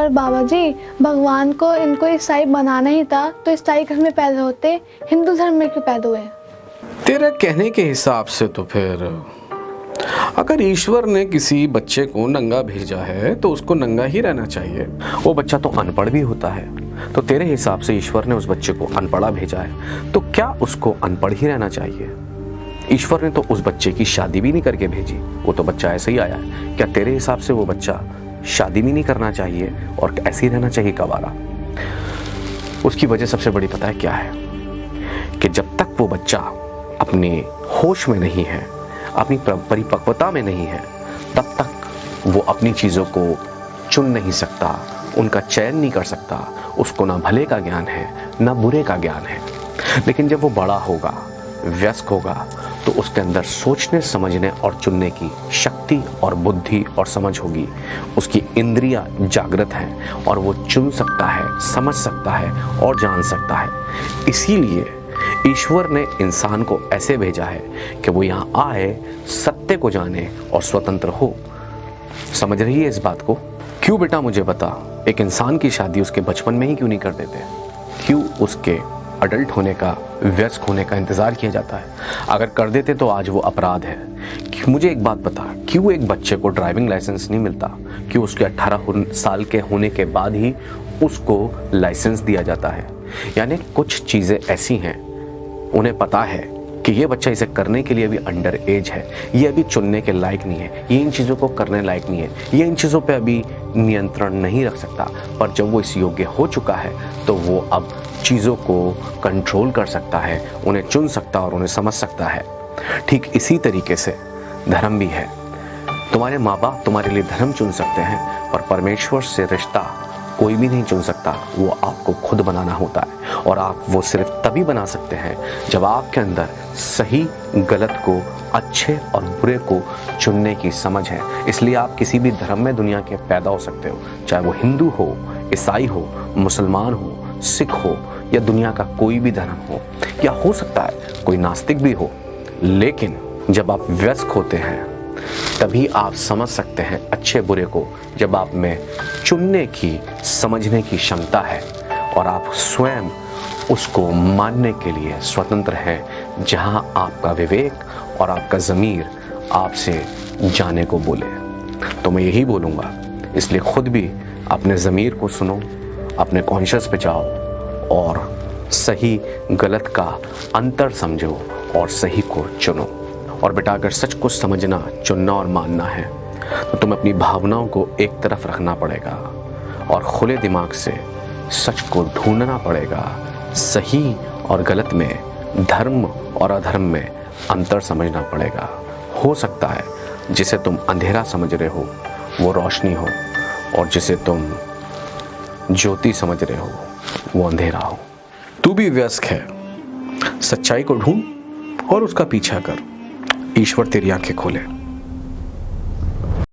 पर बाबा जी, भगवान को इनको ईसाई बनाना ही था तो ईसाई घर में पैदा होते, हिंदू धर्म में क्यों पैदा हुए? तेरे कहने के हिसाब से तो फिर अगर ईश्वर ने किसी बच्चे को नंगा भेजा है तो उसको नंगा ही रहना चाहिए। वो बच्चा तो अनपढ़ भी होता है, तो तेरे हिसाब से ईश्वर ने उस बच्चे को अनपढ़ा भेजा है तो क्या उसको अनपढ़ ही रहना चाहिए? ईश्वर ने तो उस बच्चे की शादी भी नहीं करके भेजी, वो तो बच्चा ऐसे ही आया है। क्या तेरे हिसाब से वो बच्चा शादी भी नहीं करना चाहिए और ऐसे ही रहना चाहिए कवारा? उसकी वजह सबसे बड़ी पता है क्या है? कि जब तक वो बच्चा अपने होश में नहीं है, अपनी परिपक्वता में नहीं है, तब तक वो अपनी चीज़ों को चुन नहीं सकता, उनका चयन नहीं कर सकता। उसको ना भले का ज्ञान है ना बुरे का ज्ञान है। लेकिन जब वो बड़ा होगा, वयस्क होगा, तो उसके अंदर सोचने समझने और चुनने की शक्ति और बुद्धि और समझ होगी। उसकी इंद्रियां जागृत हैं और वो चुन सकता है, समझ सकता है और जान सकता है। इसीलिए ईश्वर ने इंसान को ऐसे भेजा है कि वो यहाँ आए, सत्य को जाने और स्वतंत्र हो। समझ रही है इस बात को? क्यों बेटा मुझे बता, एक इंसान की शादी उसके बचपन में ही क्यों नहीं कर देते? क्यों उसके अडल्ट होने का, वयस्क होने का इंतजार किया जाता है? अगर कर देते तो आज वो अपराध है। मुझे एक बात बता, क्यों एक बच्चे को ड्राइविंग लाइसेंस नहीं मिलता? क्यों उसके 18 साल के होने के बाद ही उसको लाइसेंस दिया जाता है? यानी कुछ चीज़ें ऐसी हैं, उन्हें पता है कि ये बच्चा इसे करने के लिए अभी अंडर एज है, ये अभी चुनने के लायक नहीं है, ये इन चीज़ों को करने लायक नहीं है, ये इन चीज़ों पे अभी नियंत्रण नहीं रख सकता। पर जब वो इस योग्य हो चुका है तो वो अब चीज़ों को कंट्रोल कर सकता है, उन्हें चुन सकता और उन्हें समझ सकता है। ठीक इसी तरीके से धर्म भी है। तुम्हारे माँ बाप तुम्हारे लिए धर्म चुन सकते हैं, पर परमेश्वर से रिश्ता कोई भी नहीं चुन सकता। वो आपको खुद बनाना होता है और आप वो सिर्फ तभी बना सकते हैं जब आपके अंदर सही गलत को, अच्छे और बुरे को चुनने की समझ है। इसलिए आप किसी भी धर्म में दुनिया के पैदा हो सकते हो, चाहे वो हिंदू हो, ईसाई हो, मुसलमान हो, सिख हो या दुनिया का कोई भी धर्म हो, या हो सकता है कोई नास्तिक भी हो। लेकिन जब आप वयस्क होते हैं तभी आप समझ सकते हैं अच्छे बुरे को, जब आप में चुनने की, समझने की क्षमता है और आप स्वयं उसको मानने के लिए स्वतंत्र हैं, जहां आपका विवेक और आपका ज़मीर आपसे जाने को बोले। तो मैं यही बोलूँगा, इसलिए खुद भी अपने ज़मीर को सुनो, अपने कॉन्शियस पे जाओ और सही गलत का अंतर समझो और सही को चुनो। और बेटा, अगर सच को समझना, चुनना और मानना है तो तुम्हें अपनी भावनाओं को एक तरफ रखना पड़ेगा और खुले दिमाग से सच को ढूंढना पड़ेगा। सही और गलत में, धर्म और अधर्म में अंतर समझना पड़ेगा। हो सकता है जिसे तुम अंधेरा समझ रहे हो वो रोशनी हो, और जिसे तुम ज्योति समझ रहे हो वो अंधेरा हो। तू भी वयस्क है, सच्चाई को ढूंढ और उसका पीछा कर। ईश्वर तेरी आंखें खोले।